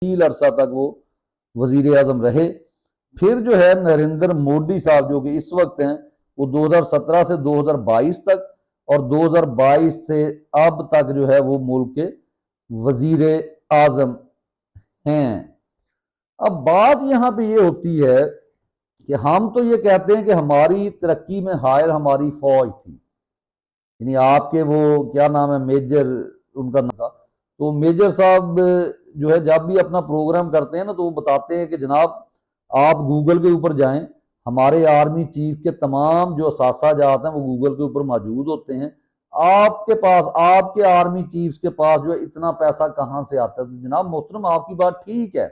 طویل عرصہ تک وہ وزیر اعظم رہے۔ پھر جو ہے نریندر مودی صاحب جو کہ اس وقت ہیں، وہ 2017 سے 2022 تک اور 2022 سے اب تک جو ہے وہ ملک کے وزیر اعظم ہیں۔ اب بات یہاں پہ یہ ہوتی ہے کہ ہم تو یہ کہتے ہیں کہ ہماری ترقی میں حائل ہماری فوج تھی، یعنی آپ کے وہ کیا نام ہے میجر ان کا نام تھا، تو میجر صاحب جو ہے جب بھی اپنا پروگرام کرتے ہیں نا تو وہ بتاتے ہیں کہ جناب آپ گوگل کے اوپر جائیں، ہمارے آرمی چیف کے تمام جو اثاثہ جات ہیں وہ گوگل کے اوپر موجود ہوتے ہیں، آپ کے پاس آپ کے آرمی چیفز کے پاس جو ہے اتنا پیسہ کہاں سے آتا ہے؟ تو جناب محترم آپ کی بات ٹھیک ہے،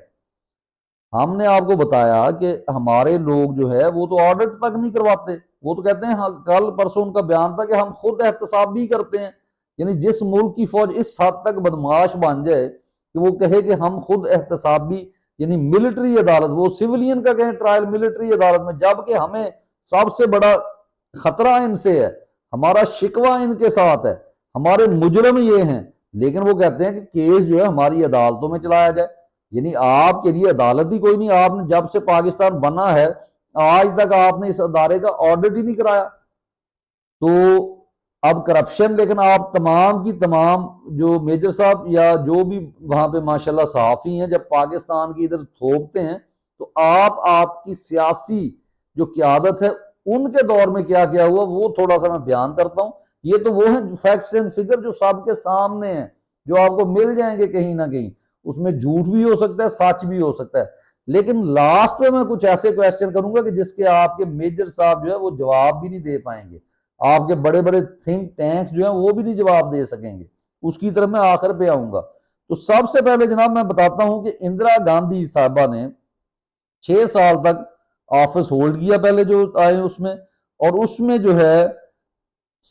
ہم نے آپ کو بتایا کہ ہمارے لوگ جو ہے وہ تو آڈٹ تک نہیں کرواتے، وہ تو کہتے ہیں کل پرسوں ان کا بیان تھا کہ ہم خود احتساب بھی کرتے ہیں، یعنی جس ملک کی فوج اس حد تک بدمعاش بن جائے کہ وہ کہے کہ ہم خود احتسابی، یعنی ملٹری عدالت، وہ سیولین کا کہیں ٹرائل ملٹری عدالت میں، جبکہ ہمیں سب سے بڑا خطرہ ان سے ہے، ہمارا شکوہ ان کے ساتھ ہے، ہمارے مجرم یہ ہیں، لیکن وہ کہتے ہیں کہ کیس جو ہے ہماری عدالتوں میں چلایا جائے۔ یعنی آپ کے لیے عدالت ہی کوئی نہیں، آپ نے جب سے پاکستان بنا ہے آج تک آپ نے اس ادارے کا آڈٹ ہی نہیں کرایا۔ تو اب کرپشن، لیکن آپ تمام کی تمام جو میجر صاحب یا جو بھی وہاں پہ ماشاءاللہ صحافی ہیں جب پاکستان کی ادھر تھوپتے ہیں تو آپ کی سیاسی جو قیادت ہے ان کے دور میں کیا کیا ہوا وہ تھوڑا سا میں بیان کرتا ہوں۔ یہ تو وہ ہیں فیکٹس اینڈ فگر جو سب کے سامنے ہیں، جو آپ کو مل جائیں گے کہیں نہ کہیں، اس میں جھوٹ بھی ہو سکتا ہے سچ بھی ہو سکتا ہے، لیکن لاسٹ میں کچھ ایسے کویسچن کروں گا کہ جس کے آپ کے میجر صاحب جو ہے وہ جواب بھی نہیں دے پائیں گے، آپ کے بڑے بڑے تھنک ٹینکس جو ہیں وہ بھی نہیں جواب دے سکیں گے، اس کی طرف میں آخر پہ آؤں گا۔ تو سب سے پہلے جناب میں بتاتا ہوں کہ اندرا گاندھی صاحبہ نے 6 سال تک آفس ہولڈ کیا پہلے جو آئے اس میں، اور اس میں جو ہے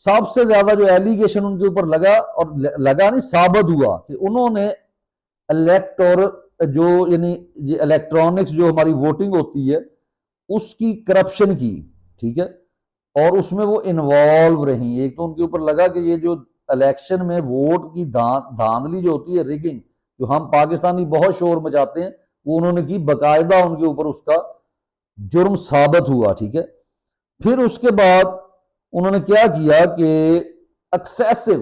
سب سے زیادہ جو ایلیگیشن ان کے اوپر لگا، اور لگا نہیں ثابت ہوا کہ انہوں نے جو یعنی الیکٹرانکس جو ہماری ووٹنگ ہوتی ہے اس کی کرپشن کی، ٹھیک ہے، اور اس میں وہ انوالو رہی۔ ایک تو ان کے اوپر لگا کہ یہ جو الیکشن میں ووٹ کی دھاندلی جو ہوتی ہے ریگنگ، جو ہم پاکستانی بہت شور مچاتے ہیں، وہ انہوں نے کی، باقاعدہ ان کے اوپر اس کا جرم ثابت ہوا، ٹھیک ہے۔ پھر اس کے بعد انہوں نے کیا کیا کہ ایکسیسو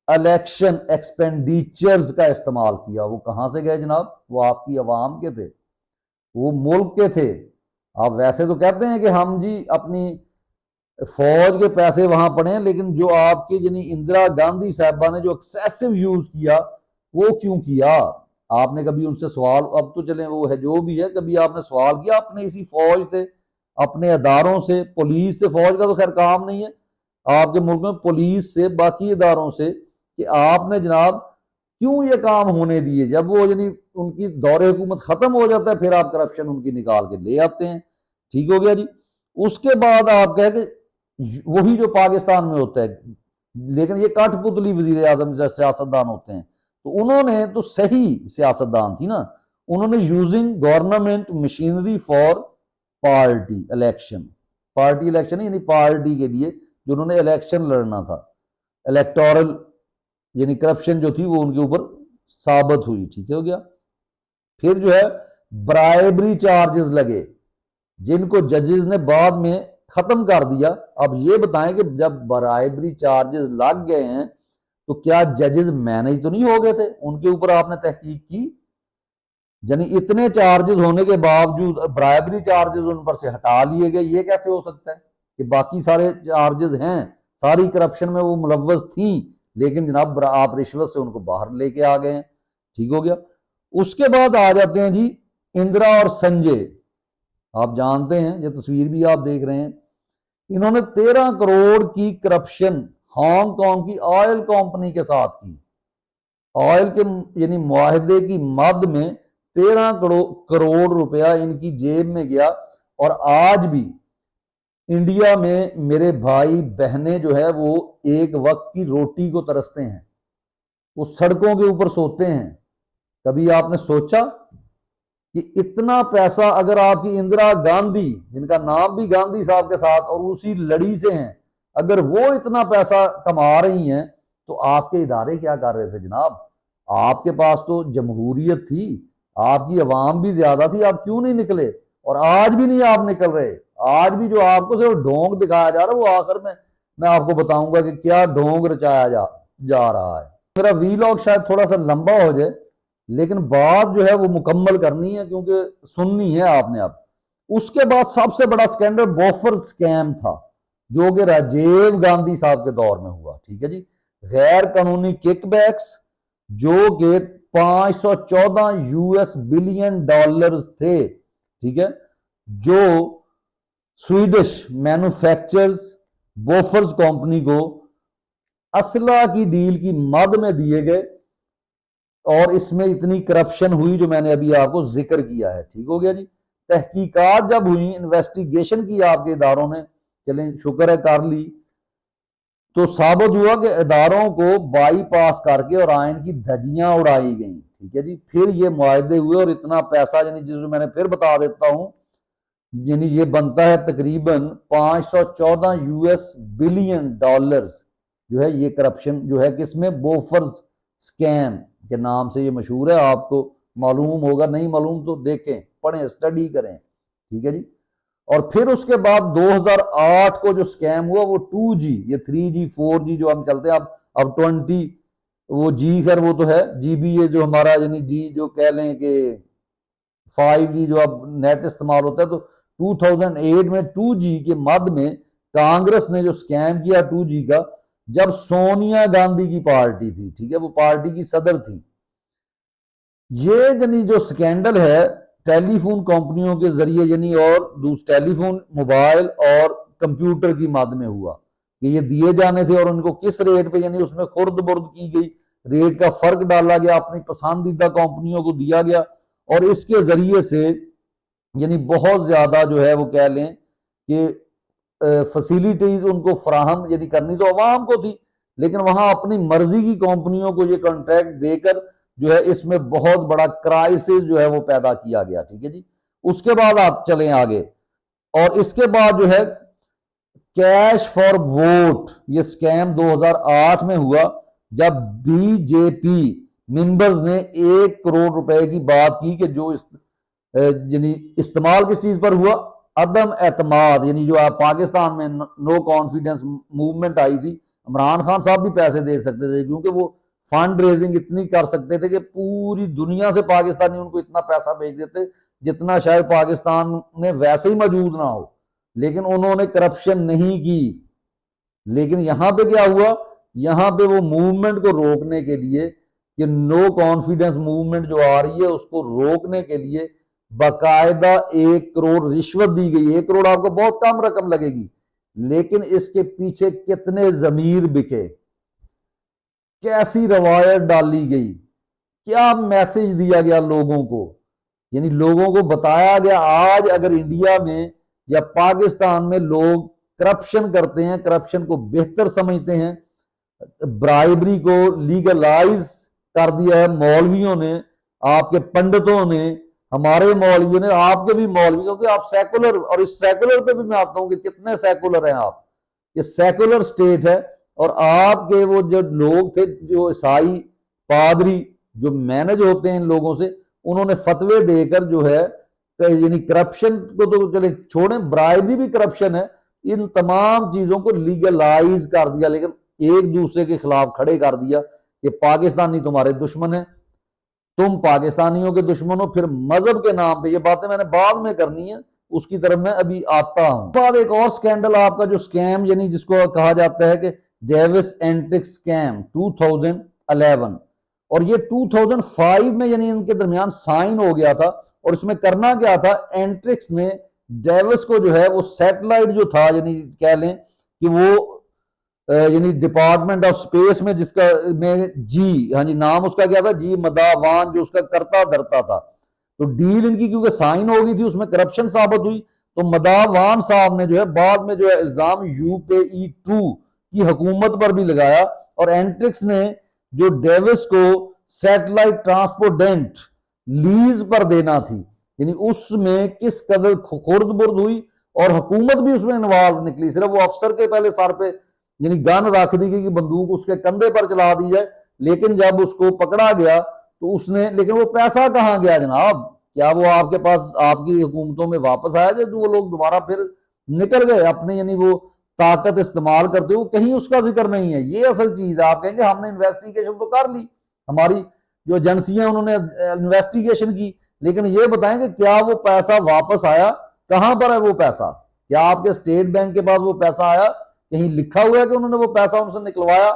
الیکشن ایکسپینڈیچرز کا استعمال کیا۔ وہ کہاں سے گئے جناب؟ وہ آپ کی عوام کے تھے، وہ ملک کے تھے۔ آپ ویسے تو کہتے ہیں کہ ہم جی اپنی فوج کے پیسے وہاں پڑے ہیں، لیکن جو آپ کی یعنی اندرا گاندھی صاحبہ نے جو ایکسیسو یوز کیا وہ کیوں کیا؟ آپ نے کبھی ان سے سوال، اب تو چلیں وہ ہے جو بھی ہے، کبھی آپ نے سوال کیا اپنے اسی فوج سے، اپنے اداروں سے، پولیس سے؟ فوج کا تو خیر کام نہیں ہے آپ کے ملک میں، پولیس سے، باقی اداروں سے، کہ آپ نے جناب کیوں یہ کام ہونے دیے؟ جب وہ یعنی ان کی دور حکومت ختم ہو جاتا ہے پھر آپ کرپشن ان کی نکال کے لے آتے ہیں، ٹھیک ہو گیا جی۔ اس کے بعد آپ کہہ کہ وہی جو پاکستان میں ہوتا ہے، لیکن یہ کٹ پتلی وزیر اعظم جیسے سیاستدان ہوتے ہیں، تو انہوں نے تو صحیح سیاستدان تھی نا، انہوں نے using government machinery for party election, party election یعنی پارٹی کے لیے جو انہوں نے الیکشن لڑنا تھا، الیکٹورل یعنی کرپشن جو تھی وہ ان کے اوپر ثابت ہوئی، ٹھیک ہو گیا۔ پھر جو ہے برائبری چارجز لگے جن کو ججز نے بعد میں ختم کر دیا۔ اب یہ بتائیں کہ جب برائبری چارجز لگ گئے ہیں تو کیا ججز مینج تو نہیں ہو گئے تھے؟ ان کے اوپر آپ نے تحقیق کی؟ یعنی اتنے چارجز ہونے کے باوجود برائبری چارجز ان پر سے ہٹا لیے گئے، یہ کیسے ہو سکتا ہے کہ باقی سارے چارجز ہیں، ساری کرپشن میں وہ ملوث تھیں، لیکن جناب آپ رشوت سے ان کو باہر لے کے آ گئے ہیں، ٹھیک ہو گیا۔ اس کے بعد آ جاتے ہیں جی اندرا اور سنجے، آپ جانتے ہیں، یہ تصویر بھی آپ دیکھ رہے ہیں، انہوں نے 13 کروڑ کی کرپشن ہانگ کانگ کی آئل کمپنی کے ساتھ کی، آئل کے یعنی معاہدے کی مد میں 13 کروڑ روپیہ ان کی جیب میں گیا، اور آج بھی انڈیا میں میرے بھائی بہنیں جو ہے وہ ایک وقت کی روٹی کو ترستے ہیں، وہ سڑکوں کے اوپر سوتے ہیں۔ کبھی آپ نے سوچا کہ اتنا پیسہ اگر آپ کی اندرا گاندھی، جن کا نام بھی گاندھی صاحب کے ساتھ اور اسی لڑی سے ہیں، اگر وہ اتنا پیسہ کما رہی ہیں تو آپ کے ادارے کیا کر رہے تھے جناب؟ آپ کے پاس تو جمہوریت تھی، آپ کی عوام بھی زیادہ تھی، آپ کیوں نہیں نکلے؟ اور آج بھی نہیں آپ نکل رہے، آج بھی جو آپ کو صرف ڈھونگ دکھایا جا رہا ہے، وہ آخر میں آپ کو بتاؤں گا کہ کیا ڈھونگ رچایا جا رہا ہے۔ میرا ویلاگ شاید تھوڑا سا لمبا ہو جائے، لیکن بات جو ہے وہ مکمل کرنی ہے کیونکہ سننی ہے آپ نے۔ اب اس کے بعد سب سے بڑا سکینڈل بوفر سکیم تھا، جو کہ راجیو گاندھی صاحب کے دور میں ہوا، ٹھیک ہے جی۔ غیر قانونی کک بیکس جو کہ 514 US بلین ڈالرز تھے، ٹھیک ہے، جو سویڈش مینوفیکچرز بوفرز کمپنی کو اسلحہ کی ڈیل کی مد میں دیے گئے، اور اس میں اتنی کرپشن ہوئی جو میں نے ابھی آپ کو ذکر کیا ہے، ٹھیک ہو گیا جی۔ تحقیقات جب ہوئی، انویسٹیگیشن کی آپ کے اداروں نے، چلیں شکر ہے کر لی، تو ثابت ہوا کہ اداروں کو بائی پاس کر کے اور آئین کی دھجیاں اڑائی گئیں، ٹھیک ہے جی۔ پھر یہ معاہدے ہوئے اور اتنا پیسہ، یعنی جس میں نے پھر بتا دیتا ہوں، یعنی یہ بنتا ہے تقریباً 514 US بلین ڈالرز جو ہے یہ کرپشن جو ہے کس میں، بوفرز سکیم کے نام سے یہ مشہور ہے۔ آپ کو معلوم ہوگا، نہیں معلوم تو دیکھیں، پڑھیں، اسٹڈی کریں، ٹھیک ہے جی۔ اور پھر اس کے بعد 2008 کو جو سکیم ہوا وہ 2G، یہ 3G 4G جو ہم چلتے ہیں، اب 20 وہ جی، خیر وہ تو ہے جی بی، یہ جو ہمارا یعنی جی جو کہہ لیں کہ 5G جو اب نیٹ استعمال ہوتا ہے، تو 2008 میں 2G کے مد میں کانگریس نے جو سکیم کیا 2G کا، جب سونیا گاندھی کی پارٹی تھی، ٹھیک ہے، وہ پارٹی کی صدر تھی۔ یہ یعنی جو سکینڈل ہے ٹیلی فون کمپنیوں کے ذریعے، یعنی اور ٹیلی فون، موبائل اور کمپیوٹر کی مد میں ہوا کہ یہ دیے جانے تھے، اور ان کو کس ریٹ پہ، یعنی اس میں خرد برد کی گئی، ریٹ کا فرق ڈالا گیا، اپنی پسندیدہ کمپنیوں کو دیا گیا، اور اس کے ذریعے سے یعنی بہت زیادہ جو ہے وہ کہہ لیں کہ فیسیلیٹیز ان کو فراہم یعنی کرنی تو عوام کو تھی، لیکن وہاں اپنی مرضی کی کمپنیوں کو یہ کانٹریکٹ دے کر جو ہے اس میں بہت بڑا کرائسس جو ہے وہ پیدا کیا گیا، ٹھیک ہے جی۔ اس کے بعد آپ چلیں آگے، اور اس کے بعد جو ہے کیش فار ووٹ، یہ سکیم 2008 میں ہوا، جب BJP ممبرز نے 1 کروڑ روپے کی بات کی کہ جو یعنی استعمال کس چیز پر ہوا، عدم اعتماد، یعنی جو آپ پاکستان میں نو کانفیڈنس موومنٹ آئی تھی، عمران خان صاحب بھی پیسے دے سکتے تھے کیونکہ وہ فنڈ ریزنگ اتنی کر سکتے تھے کہ پوری دنیا سے پاکستانی ان کو اتنا پیسہ بھیج دیتے جتنا شاید پاکستان میں ویسے ہی موجود نہ ہو، لیکن انہوں نے کرپشن نہیں کی۔ لیکن یہاں پہ کیا ہوا، یہاں پہ وہ موومنٹ کو روکنے کے لیے، کہ نو کانفیڈنس موومنٹ جو آ رہی ہے اس کو روکنے کے لیے باقاعدہ 1 کروڑ رشوت دی گئی۔ 1 کروڑ آپ کو بہت کم رقم لگے گی، لیکن اس کے پیچھے کتنے ضمیر بکے، کیسی روایت ڈالی گئی، کیا میسج دیا گیا لوگوں کو، یعنی لوگوں کو بتایا گیا آج اگر انڈیا میں یا پاکستان میں لوگ کرپشن کرتے ہیں، کرپشن کو بہتر سمجھتے ہیں، برائبری کو لیگلائز کر دیا ہے مولویوں نے، آپ کے پنڈتوں نے، ہمارے مولویوں نے، آپ کے بھی مولویوں کے، آپ سیکولر، اور اس سیکولر پہ بھی میں آتا ہوں کہ کتنے سیکولر ہیں آپ، یہ سیکولر سٹیٹ ہے، اور آپ کے وہ جو لوگ تھے، جو عیسائی پادری جو مینج ہوتے ہیں ان لوگوں سے، انہوں نے فتوے دے کر جو ہے یعنی کرپشن کو تو چلے چھوڑیں، برائبری بھی کرپشن ہے، ان تمام چیزوں کو لیگلائز کر دیا، لیکن ایک دوسرے کے خلاف کھڑے کر دیا کہ پاکستانی تمہارے دشمن ہیں، تم پاکستانیوں کے دشمن ہو۔ پھر مذہب کے نام پہ، یہ باتیں میں نے بعد میں کرنی ہے، اس کی طرف میں ابھی آتا ہوں۔ بعد ایک اور سکینڈل آپ کا جو سکیم یعنی جس کو کہا جاتا ہے کہ ڈیوس اینٹرک سکیم 2011، اور یہ 2005 میں یعنی ان کے درمیان سائن ہو گیا تھا، اور اس میں کرنا کیا تھا، اینٹرکس نے ڈیوس کو جو ہے وہ سیٹلائٹ جو تھا، یعنی کہہ لیں کہ وہ یعنی ڈپارٹمنٹ آف سپیس میں، جس کا میں جی، ہاں جی، نام اس کا کیا تھا، جی مداوان، جو اس کا کرتا دھرتا تھا، تو ڈیل ان کی کیونکہ سائن ہو گئی تھی، اس میں کرپشن ثابت ہوئی، تو مداوان صاحب نے جو ہے بعد میں جو ہے الزام UPE2 کی حکومت پر بھی لگایا، اور اینٹرکس نے جو ڈیوس کو سیٹلائٹ ٹرانسپورٹنٹ لیز پر دینا تھی، یعنی اس میں کس قدر خرد برد ہوئی، اور حکومت بھی اس میں انوالو نکلی، صرف وہ افسر کے پہلے سر پہ یعنی گن رکھ دی گئی کہ بندوق اس کے کندھے پر چلا دی جائے، لیکن جب اس کو پکڑا گیا تو اس نے, لیکن وہ پیسہ کہاں گیا جناب؟ کیا وہ آپ کے پاس آپ کی حکومتوں میں واپس آیا جو وہ لوگ دوبارہ پھر نکل گئے اپنے یعنی وہ طاقت استعمال کرتے ہوئے؟ کہیں اس کا ذکر نہیں ہے. یہ اصل چیز ہے. آپ کہیں گے ہم نے انویسٹیگیشن تو کر لی, ہماری جو ایجنسیاں انہوں نے انویسٹیگیشن کی, لیکن یہ بتائیں کہ کیا وہ پیسہ واپس آیا؟ کہاں پر ہے وہ پیسہ؟ کیا آپ کے اسٹیٹ بینک کے پاس وہ پیسہ آیا؟ کہیں لکھا ہوا ہے کہ انہوں نے وہ پیسہ ان سے نکلوایا؟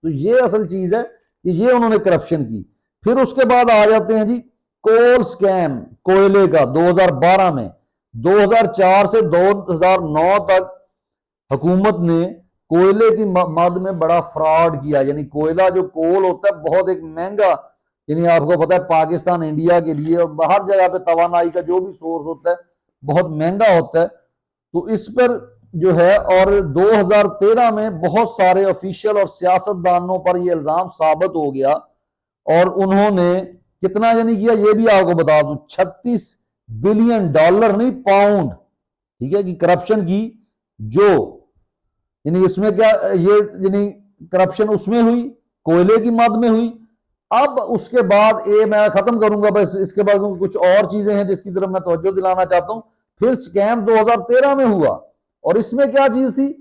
تو یہ اصل چیز ہے کہ یہ انہوں نے کرپشن کی. پھر اس کے بعد آ جاتے ہیں جی کول سکیم کوئلے کا 2012 میں. 2004 سے 2009 تک حکومت نے کوئلے کی مد میں بڑا فراڈ کیا. یعنی کوئلہ جو کول ہوتا ہے بہت ایک مہنگا, یعنی آپ کو پتا ہے پاکستان انڈیا کے لیے اور ہر جگہ پہ توانائی کا جو بھی سورس ہوتا ہے بہت مہنگا ہوتا ہے. تو اس پر جو ہے, اور 2013 میں بہت سارے آفیشل اور سیاستدانوں پر یہ الزام ثابت ہو گیا, اور انہوں نے کتنا یعنی کیا یہ بھی آپ کو بتا دوں, $36 بلین نہیں پاؤنڈ, ٹھیک ہے, کہ کرپشن کی. جو یعنی اس میں کیا یہ یعنی کرپشن اس میں ہوئی, کوئلے کی مد میں ہوئی. اب اس کے بعد میں ختم کروں گا بس, اس کے بعد کچھ اور چیزیں ہیں جس کی طرف میں توجہ دلانا چاہتا ہوں. پھر سکیم 2013 میں ہوا, اور اس میں کیا چیز تھی؟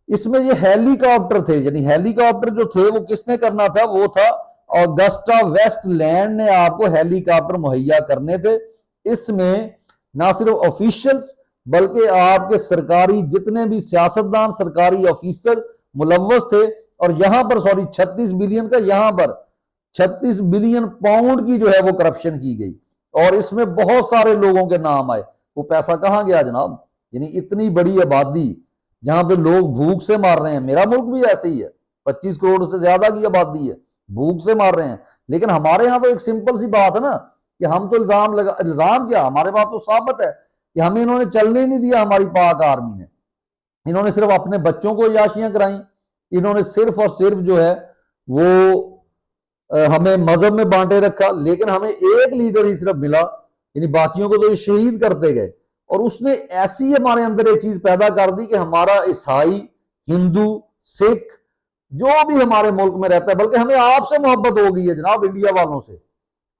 اس میں یہ ہیلی کاپٹر تھے. یعنی ہیلی کاپٹر جو تھے وہ کس نے کرنا تھا؟ وہ تھا آگسٹا ویسٹ لینڈ نے آپ کو ہیلی کاپٹر مہیا کرنے تھے. اس میں نہ صرف آفیشلز بلکہ آپ کے سرکاری جتنے بھی سیاستدان, سرکاری آفیسر ملوث تھے. اور یہاں پر 36 بلین کا, یہاں پر 36 بلین پاؤنڈ کی جو ہے وہ کرپشن کی گئی, اور اس میں بہت سارے لوگوں کے نام آئے. وہ پیسہ کہاں گیا جناب؟ یعنی اتنی بڑی آبادی جہاں پہ لوگ بھوک سے مار رہے ہیں, میرا ملک بھی ایسے ہی ہے, 25 کروڑ سے زیادہ کی آبادی ہے, بھوک سے مار رہے ہیں. لیکن ہمارے ہاں تو ایک سمپل سی بات ہے نا کہ ہم تو الزام کیا, ہمارے پاس تو ثابت ہے کہ ہمیں انہوں نے چلنے نہیں دیا. ہماری پاک آرمی نے, انہوں نے صرف اپنے بچوں کو عیاشیاں کرائیں, انہوں نے صرف اور صرف جو ہے وہ ہمیں مذہب میں بانٹے رکھا. لیکن ہمیں ایک لیڈر ہی صرف ملا, یعنی باقیوں کو تو یہ شہید کرتے گئے. اور اس نے ایسی ہمارے اندر ایک چیز پیدا کر دی کہ ہمارا عیسائی, ہندو, سکھ جو بھی ہمارے ملک میں رہتا ہے, بلکہ ہمیں آپ سے محبت ہو گئی ہے جناب, انڈیا والوں سے.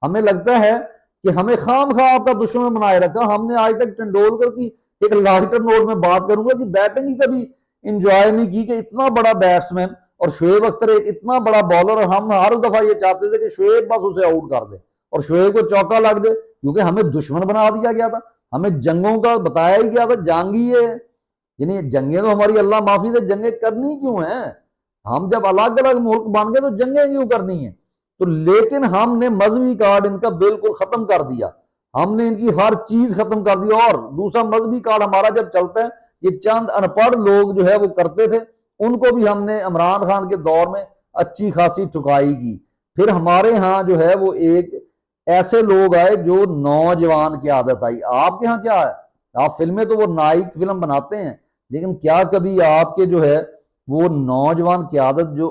ہمیں لگتا ہے کہ ہمیں خام خواہ آپ کا دشمن بنائے رکھا. ہم نے آج تک ٹنڈولکر کی ایک لائٹر نوٹ میں بات کروں گا کہ بیٹنگ ہی کبھی انجوائے نہیں کی کہ اتنا بڑا بیٹسمین اور شعیب اختر ایک اتنا بڑا بالر, اور ہم ہر دفعہ یہ چاہتے تھے کہ شعیب بس اسے آؤٹ کر دے اور شعیب کو چوکا لگ دے, کیونکہ ہمیں دشمن بنا دیا گیا تھا. ہمیں جنگوں کا بتایا ہی گیا تھا, جنگی ہے. یعنی جنگیں تو ہماری اللہ معافی سے جنگیں کرنی کیوں ہیں؟ ہم جب الگ الگ ملک بن گئے تو جنگیں کیوں کرنی ہیں؟ تو لیکن ہم نے مذہبی کارڈ ان کا بالکل ختم کر دیا, ہم نے ان کی ہر چیز ختم کر دی. اور دوسرا مذہبی کارڈ ہمارا جب چلتا ہے, یہ چند ان پڑھ لوگ جو ہے وہ کرتے تھے, ان کو بھی ہم نے عمران خان کے دور میں اچھی خاصی ٹھکائی کی. پھر ہمارے ہاں جو ہے وہ ایک ایسے لوگ آئے جو نوجوان کی عادت آئی. آپ کے ہاں کیا ہے؟ آپ فلمیں تو وہ نائک فلم بناتے ہیں, لیکن کیا کبھی آپ کے جو ہے وہ نوجوان کی عادت جو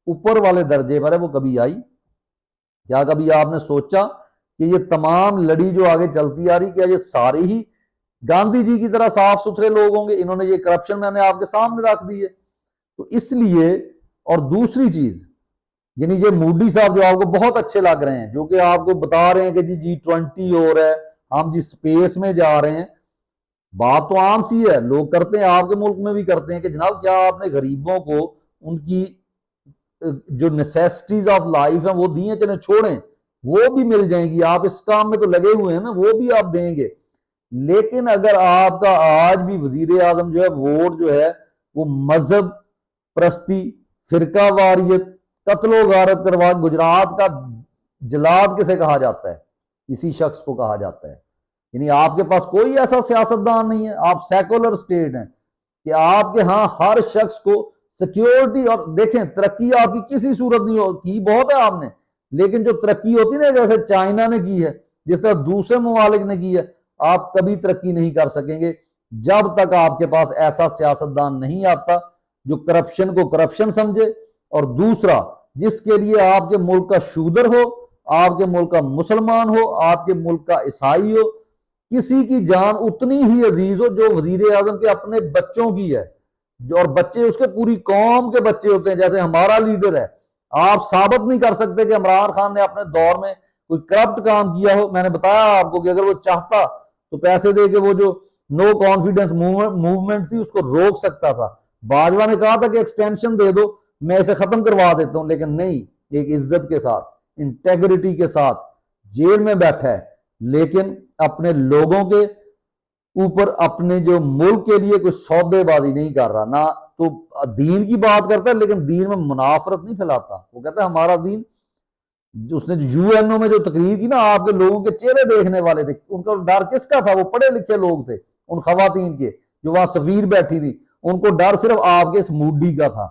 اوپر والے درجے پر ہے وہ کبھی آئی؟ کیا کبھی آپ نے سوچا کہ یہ تمام لڑی جو آگے چلتی آ رہی, کیا یہ سارے ہی گاندھی جی کی طرح صاف ستھرے لوگ ہوں گے؟ انہوں نے یہ کرپشن میں نے آپ کے سامنے رکھ دی ہے. تو اس لیے, اور دوسری چیز یعنی یہ مودی صاحب جو آپ کو بہت اچھے لگ رہے ہیں, جو کہ آپ کو بتا رہے ہیں کہ جی G20 ہو رہا ہے, ہم جی سپیس میں جا رہے ہیں, بات تو عام سی ہے, لوگ کرتے ہیں, آپ کے ملک میں بھی کرتے ہیں کہ جناب کیا آپ نے غریبوں کو ان کی جو نیسیسٹیز آف لائف ہیں وہ دی ہیں, چلیں چھوڑیں, وہ بھی مل جائیں گی. آپ اس کام میں تو لگے ہوئے ہیں نا, وہ بھی آپ دیں گے. لیکن اگر آپ کا آج بھی وزیر اعظم جو ہے ووٹ جو ہے وہ مذہب پرستی, فرقہ واریت, قتل و غارت کروا, گجرات کا جلاد کسے کہا جاتا ہے؟ اسی شخص کو کہا جاتا ہے. یعنی آپ کے پاس کوئی ایسا سیاستدان نہیں ہے, آپ سیکولر اسٹیٹ ہیں کہ آپ کے ہاں ہر شخص کو سیکیورٹی, اور دیکھیں ترقی آپ کی کسی صورت نہیں ہو کی, بہت ہے آپ نے, لیکن جو ترقی ہوتی نا جیسے چائنا نے کی ہے, جس طرح دوسرے ممالک نے کی ہے, آپ کبھی ترقی نہیں کر سکیں گے جب تک آپ کے پاس ایسا سیاستدان نہیں آتا جو کرپشن کو کرپشن سمجھے, اور دوسرا جس کے لیے آپ کے ملک کا شودر ہو, آپ کے ملک کا مسلمان ہو, آپ کے ملک کا عیسائی ہو, کسی کی جان اتنی ہی عزیز ہو جو وزیر اعظم کے اپنے بچوں کی ہے, اور بچے اس کے پوری قوم کے بچے ہوتے ہیں. جیسے ہمارا لیڈر ہے, آپ ثابت نہیں کر سکتے کہ عمران خان نے اپنے دور میں کوئی کرپٹ کام کیا ہو. میں نے بتایا آپ کو کہ اگر وہ چاہتا تو پیسے دے کے وہ جو نو کانفیڈنس موومنٹ تھی اس کو روک سکتا تھا. باجوہ نے کہا تھا کہ ایکسٹینشن دے دو میں اسے ختم کروا دیتا ہوں, لیکن نہیں, ایک عزت کے ساتھ, انٹیگریٹی کے ساتھ جیل میں بیٹھا ہے, لیکن اپنے لوگوں کے اوپر اپنے جو ملک کے لیے کوئی سودے بازی نہیں کر رہا. نہ تو دین کی بات کرتا ہے لیکن دین میں منافرت نہیں پھیلاتا. وہ کہتا ہے ہمارا دین, اس نے یو این او میں جو تقریر کی نا, آپ کے لوگوں کے چہرے دیکھنے والے تھے, ان کا ڈر کس کا تھا؟ وہ پڑھے لکھے لوگ تھے, ان خواتین کے جو وہاں سفیر بیٹھی تھی, ان کو ڈر صرف آپ کے اس موڈی کا تھا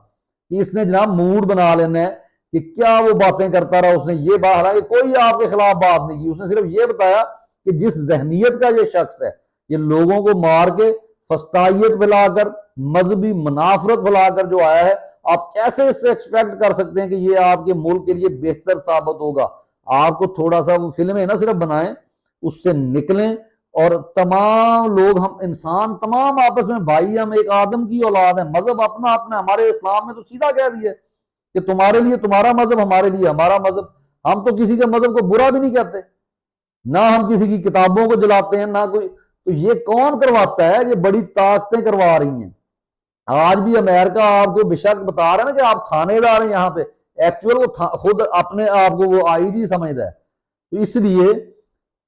کہ اس نے جناب موڈ بنا لینا ہے کہ کیا وہ باتیں کرتا رہا. اس نے یہ بات, حالانکہ کوئی آپ کے خلاف بات نہیں کی, اس نے صرف یہ بتایا کہ جس ذہنیت کا یہ شخص ہے, یہ لوگوں کو مار کے فسطائیت پھیلا کر مذہبی منافرت پھیلا کر جو آیا ہے, آپ کیسے اس سے ایکسپیکٹ کر سکتے ہیں کہ یہ آپ کے ملک کے لیے بہتر ثابت ہوگا؟ آپ کو تھوڑا سا وہ فلمیں نہ صرف بنائیں, اس سے نکلیں, اور تمام لوگ, ہم انسان تمام آپس میں بھائی, ہم ایک آدم کی اولاد ہیں, مذہب اپنا اپنا. ہمارے اسلام میں تو سیدھا کہہ دیا کہ تمہارے لیے تمہارا مذہب, ہمارے لیے ہمارا مذہب. ہم تو کسی کے مذہب کو برا بھی نہیں کہتے, نہ ہم کسی کی کتابوں کو جلاتے ہیں, نہ کوئی. تو یہ کون کرواتا ہے؟ یہ بڑی طاقتیں کروا رہی ہیں. آج بھی امریکہ آپ کو بے شک بتا رہا ہے نا کہ آپ تھانے دار ہیں یہاں پہ, ایکچوئل وہ خود اپنے آپ کو وہ آئی جی سمجھتا ہے. تو اس لیے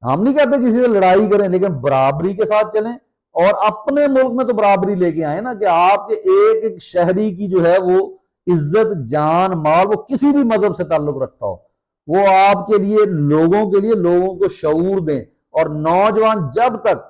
ہم نہیں کہتے کسی سے لڑائی کریں, لیکن برابری کے ساتھ چلیں, اور اپنے ملک میں تو برابری لے کے آئیں نا, کہ آپ کے ایک ایک شہری کی جو ہے وہ عزت, جان, مال, وہ کسی بھی مذہب سے تعلق رکھتا ہو, وہ آپ کے لیے, لوگوں کے لیے, لوگوں کو شعور دیں. اور نوجوان جب تک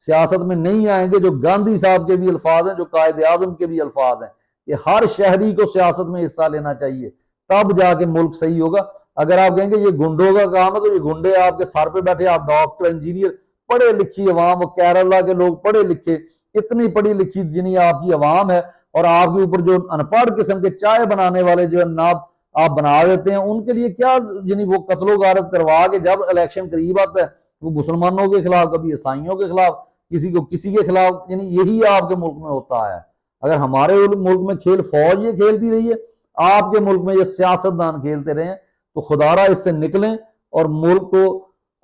سیاست میں نہیں آئیں گے, جو گاندھی صاحب کے بھی الفاظ ہیں, جو قائد اعظم کے بھی الفاظ ہیں, کہ ہر شہری کو سیاست میں حصہ لینا چاہیے, تب جا کے ملک صحیح ہوگا. اگر آپ کہیں گے یہ گنڈوں کا کام ہے, تو یہ گنڈے آپ کے سر پہ بیٹھے, آپ ڈاکٹر, انجینئر, پڑھے لکھی عوام, وہ کیرلا کے لوگ پڑھے لکھے, اتنی پڑھی لکھی جنہیں آپ کی عوام ہے, اور آپ کے اوپر جو ان پڑھ قسم کے چائے بنانے والے جو ناب آپ بنا دیتے ہیں, ان کے لیے کیا, یعنی وہ قتل و غارت کروا کے جب الیکشن قریب آتا ہے وہ مسلمانوں کے خلاف, کبھی عیسائیوں کے خلاف, کسی کو کسی کے خلاف, یعنی یہی آپ کے ملک میں ہوتا ہے. اگر ہمارے ملک میں کھیل فوج یہ کھیلتی رہی ہے, آپ کے ملک میں یہ سیاستدان کھیلتے رہے ہیں, تو خدا را اس سے نکلیں اور ملک کو,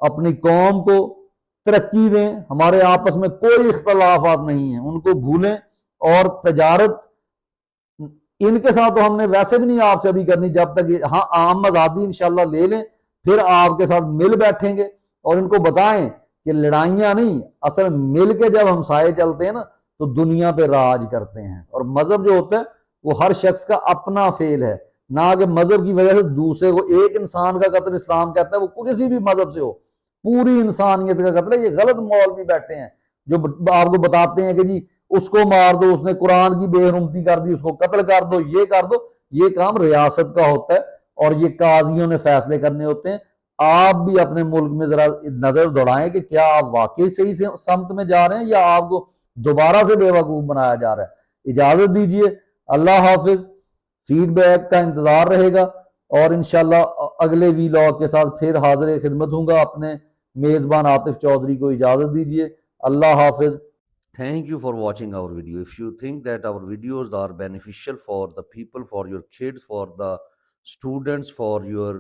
اپنی قوم کو ترقی دیں. ہمارے آپس میں کوئی اختلافات نہیں ہیں, ان کو بھولیں. اور تجارت ان کے ساتھ تو ہم نے ویسے بھی نہیں آپ سے ابھی کرنی, جب تک ہاں عام آزادی انشاءاللہ لے لیں, پھر آپ کے ساتھ مل بیٹھیں گے, اور ان کو بتائیں کہ لڑائیاں نہیں, اصل مل کے جب ہم سائے چلتے ہیں نا تو دنیا پہ راج کرتے ہیں. اور مذہب جو ہوتا ہے وہ ہر شخص کا اپنا فعل ہے, نہ کہ مذہب کی وجہ سے دوسرے کو. ایک انسان کا قتل اسلام کہتا ہے, وہ کسی بھی مذہب سے ہو, پوری انسانیت کا قتل ہے. یہ غلط مولوی بیٹھے ہیں جو آپ کو بتاتے ہیں کہ جی اس کو مار دو, اس نے قرآن کی بے حرمتی کر دی, اس کو قتل کر دو, یہ کر دو. یہ کام ریاست کا ہوتا ہے, اور یہ قاضیوں نے فیصلے کرنے ہوتے ہیں. آپ بھی اپنے ملک میں ذرا نظر دوڑائیں کہ کیا آپ واقعی صحیح سے سمت میں جا رہے ہیں, یا آپ کو دوبارہ سے بے وقوف بنایا جا رہا ہے. اجازت دیجیے, اللہ حافظ. فیڈ بیک کا انتظار رہے گا, اور انشاءاللہ اگلے وی لاگ کے ساتھ پھر حاضر خدمت ہوں گا. اپنے میزبان عاطف چودھری کو اجازت دیجیے. اللہ حافظ. Thank you for watching our video. If you think that our videos are beneficial for the people, for your kids, for the students, for your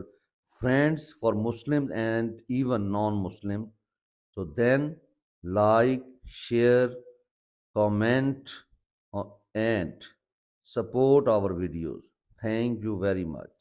friends, for Muslims and even non-Muslims, so then like, share, comment, and support our videos. Thank you very much.